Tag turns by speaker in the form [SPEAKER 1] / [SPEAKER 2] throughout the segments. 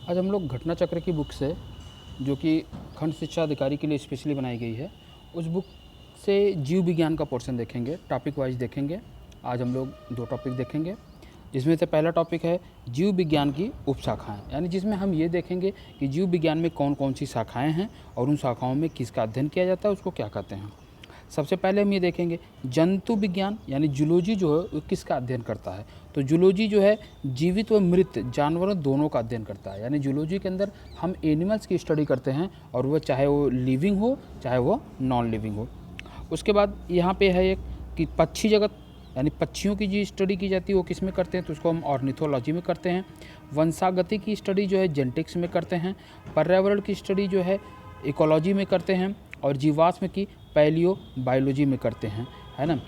[SPEAKER 1] आज हम लोग घटना चक्र की बुक से, जो कि खंड शिक्षा अधिकारी के लिए स्पेशली बनाई गई है, उस बुक से जीव विज्ञान का पोर्शन देखेंगे, टॉपिक वाइज देखेंगे। आज हम लोग 2 टॉपिक देखेंगे, जिसमें से पहला टॉपिक है जीव विज्ञान की उपशाखाएं, यानी जिसमें हम ये देखेंगे कि जीव विज्ञान में कौन कौन सी शाखाएं हैं और उन शाखाओं में किसका अध्ययन किया जाता है, उसको क्या कहते हैं। सबसे पहले हम ये देखेंगे जंतु विज्ञान, यानी जूलॉजी जो है वो किसका अध्ययन करता है। तो जूलॉजी जो है जीवित व मृत जानवरों दोनों का अध्ययन करता है, यानी जूलॉजी के अंदर हम एनिमल्स की स्टडी करते हैं, और वह चाहे वो लिविंग हो चाहे वो नॉन लिविंग हो। उसके बाद यहाँ पे है एक कि पक्षी जगत, यानी पक्षियों की जो स्टडी की जाती है वो किस में करते हैं, तो उसको हम ऑर्निथोलॉजी में करते हैं। वंशागति की स्टडी जो है जेनेटिक्स में करते हैं। पर्यावरण की स्टडी जो है इकोलॉजी में करते हैं, और जीवाश्म की पैलियो बायोलॉजी में करते हैं, है ना।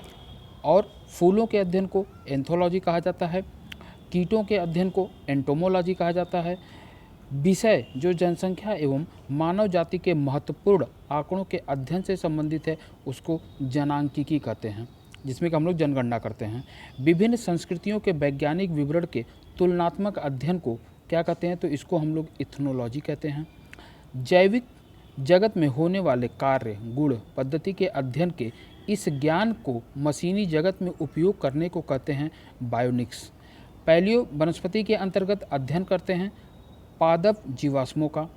[SPEAKER 1] और फूलों के अध्ययन को एंथोलॉजी कहा जाता है। कीटों के अध्ययन को एंटोमोलॉजी कहा जाता है। विषय जो जनसंख्या एवं मानव जाति के महत्वपूर्ण आंकड़ों के अध्ययन से संबंधित है, उसको जनांकिकी कहते हैं, जिसमें कि हम लोग जनगणना करते हैं। विभिन्न संस्कृतियों के वैज्ञानिक विवरण के तुलनात्मक अध्ययन को क्या कहते हैं, तो इसको हम लोग इथनोलॉजी कहते हैं। जैविक जगत में होने वाले कार्य गुण पद्धति के अध्ययन के इस ज्ञान को मशीनी जगत में उपयोग करने को कहते हैं बायोनिक्स। पैलियो वनस्पति के अंतर्गत अध्ययन करते हैं पादप जीवाश्मों का।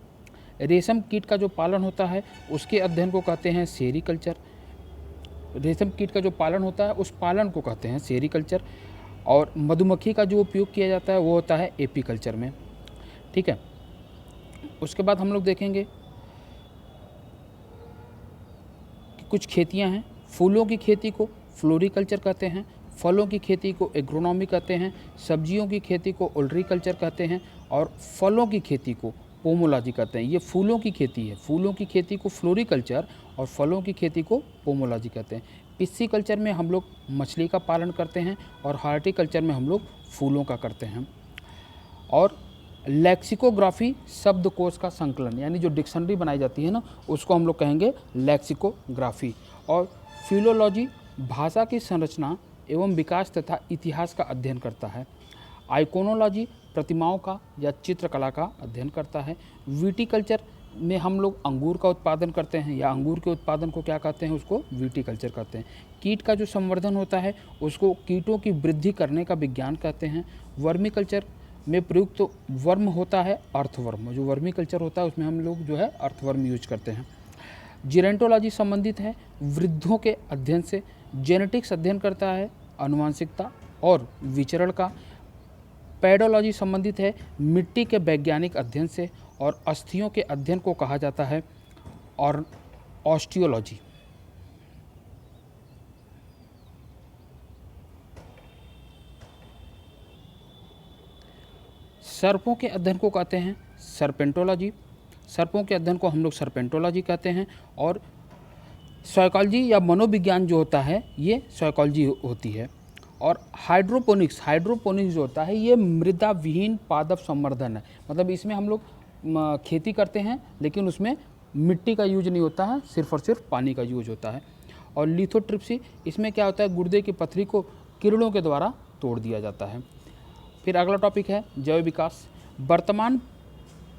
[SPEAKER 1] रेशम कीट का जो पालन होता है उसके अध्ययन को कहते हैं सेरीकल्चर। रेशम कीट का जो पालन होता है उस पालन को कहते हैं सेरीकल्चर। और मधुमक्खी का जो उपयोग किया जाता है वो होता है एपीकल्चर में, ठीक है। उसके बाद हम लोग देखेंगे कि कुछ खेतियां हैं। फूलों की खेती को फ्लोरिकल्चर कहते हैं, फलों की खेती को एग्रोनॉमी कहते हैं, सब्जियों की खेती को ओल्ट्रीकल्चर कहते हैं, और फलों की खेती को पोमोलॉजी कहते हैं। ये फूलों की खेती है, फूलों की खेती को फ्लोरिकल्चर और फलों की खेती को पोमोलॉजी कहते हैं। पिस्सीकल्चर में हम लोग मछली का पालन करते हैं, और हार्टिकल्चर में हम लोग फूलों का करते हैं। और लेक्सिकोग्राफी शब्दकोश का संकलन, यानी जो डिक्शनरी बनाई जाती है ना, उसको हम लोग कहेंगे लेक्सिकोग्राफी। और फिलोलॉजी भाषा की संरचना एवं विकास तथा इतिहास का अध्ययन करता है। आइकोनोलॉजी प्रतिमाओं का या चित्रकला का अध्ययन करता है। विटीकल्चर में हम लोग अंगूर का उत्पादन करते हैं, या अंगूर के उत्पादन को क्या कहते हैं, उसको विटीकल्चर कहते हैं। कीट का जो संवर्धन होता है उसको कीटों की वृद्धि करने का विज्ञान कहते हैं। वर्मीकल्चर में प्रयुक्त तो वर्म होता है अर्थवर्म, जो वर्मी कल्चर होता है उसमें हम लोग जो है अर्थवर्म यूज करते हैं। जीरेंटोलॉजी संबंधित है वृद्धों के अध्ययन से। जेनेटिक्स अध्ययन करता है आनुवांशिकता और विचरण का। पैडोलॉजी संबंधित है मिट्टी के वैज्ञानिक अध्ययन से, और अस्थियों के अध्ययन को कहा जाता है और ऑस्टियोलॉजी। सर्पों के अध्ययन को कहते हैं सर्पेंटोलॉजी। सर्पों के अध्ययन को हम लोग सर्पेंटोलॉजी कहते हैं। और साइकोलॉजी या मनोविज्ञान जो होता है ये साइकोलॉजी होती है। और हाइड्रोपोनिक्स जो होता है ये मृदा विहीन पादप संवर्धन है, मतलब इसमें हम लोग खेती करते हैं लेकिन उसमें मिट्टी का यूज नहीं होता है, सिर्फ और सिर्फ पानी का यूज होता है। और लिथोट्रिप्सी, इसमें क्या होता है, गुर्दे की पथरी को किरणों के द्वारा तोड़ दिया जाता है। फिर अगला टॉपिक है जैव विकास। वर्तमान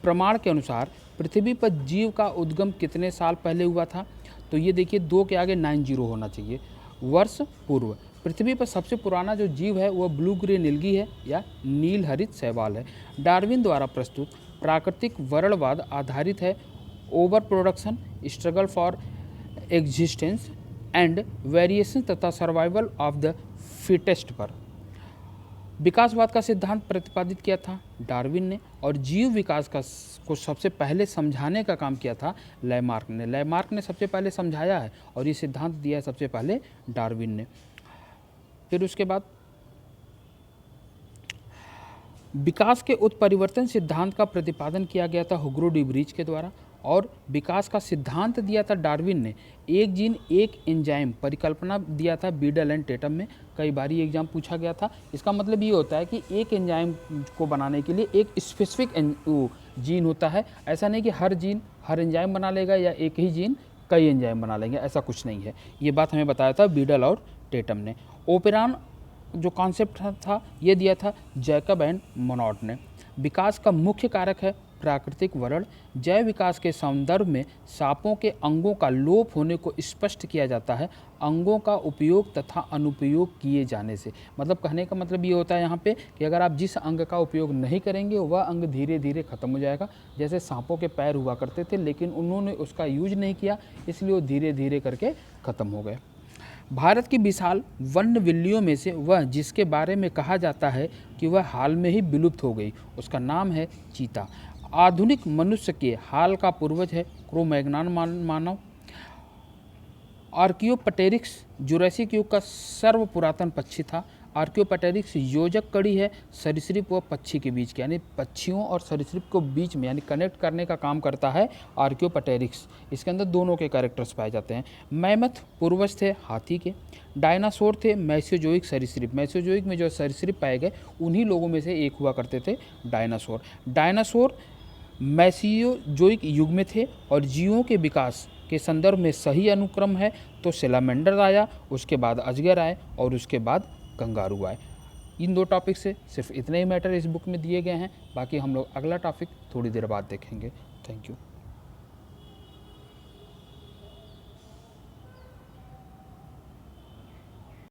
[SPEAKER 1] प्रमाण के अनुसार पृथ्वी पर जीव का उद्गम कितने साल पहले हुआ था, तो ये देखिए 2 के आगे 90 होना चाहिए, वर्ष पूर्व। पृथ्वी पर सबसे पुराना जो जीव है वह ब्लू ग्रे नीलगी है या नील हरित शैवाल है। डार्विन द्वारा प्रस्तुत प्राकृतिक वर्णवाद आधारित है over production, struggle for existence and variation तथा सर्वाइवल ऑफ द फिटेस्ट पर। विकासवाद का सिद्धांत प्रतिपादित किया था डार्विन ने, और जीव विकास को सबसे पहले समझाने का काम किया था लैमार्क ने। लैमार्क ने सबसे पहले समझाया है और ये सिद्धांत दिया है सबसे पहले डार्विन ने। फिर उसके बाद विकास के उत्परिवर्तन सिद्धांत का प्रतिपादन किया गया था हुग्रो डी ब्रीच के द्वारा, और विकास का सिद्धांत दिया था डार्विन ने। एक जीन एक एंजाइम परिकल्पना दिया था बीडल एंड टेटम में, कई बार ये एग्जाम पूछा गया था। इसका मतलब ये होता है कि एक एंजाइम को बनाने के लिए एक स्पेसिफिक जीन होता है, ऐसा नहीं कि हर जीन हर एंजाइम बना लेगा या एक ही जीन कई एंजाइम बना लेंगे, ऐसा कुछ नहीं है। ये बात हमें बताया था बीडल और टेटम ने। ओपेरान जो कॉन्सेप्ट था ये दिया था जैकब एंड मोनॉट ने। विकास का मुख्य कारक है प्राकृतिक वर्ण। जैव विकास के संदर्भ में सांपों के अंगों का लोप होने को स्पष्ट किया जाता है अंगों का उपयोग तथा अनुपयोग किए जाने से। मतलब कहने का मतलब ये होता है यहाँ पे कि अगर आप जिस अंग का उपयोग नहीं करेंगे वह अंग धीरे धीरे खत्म हो जाएगा। जैसे सांपों के पैर हुआ करते थे लेकिन उन्होंने उसका यूज नहीं किया, इसलिए वो धीरे धीरे करके खत्म हो गए। भारत की विशाल वन्य बिल्लियों में से वह जिसके बारे में कहा जाता है कि वह हाल में ही विलुप्त हो गई, उसका नाम है चीता। आधुनिक मनुष्य के हाल का पूर्वज है क्रो-मैग्नन मानव। आर्कियोप्टेरिक्स जुरासिक युग का सर्व पुरातन पक्षी था। आर्कियोप्टेरिक्स योजक कड़ी है सरीसृप व पक्षी के बीच की, यानी पक्षियों और सरीसृप को बीच में यानी कनेक्ट करने का काम करता है आर्कियोप्टेरिक्स। इसके अंदर दोनों के कैरेक्टर्स पाए जाते हैं। मैमथ पूर्वज थे हाथी के। डायनासोर थे मेसोजोइक सरीसृप। मेसोजोइक में जो सरीसृप पाए गए उन्हीं लोगों में से एक हुआ करते थे डायनासोर। डायनासोर मेसोजोइक युग में थे और जीवों के विकास के संदर्भ में सही अनुक्रम है तो सैलामेंडर आया, उसके बाद अजगर आए और उसके बाद कंगारू आए। इन दो टॉपिक से सिर्फ इतने ही मैटर इस बुक में दिए गए हैं, बाकी हम लोग अगला टॉपिक थोड़ी देर बाद देखेंगे। Thank you.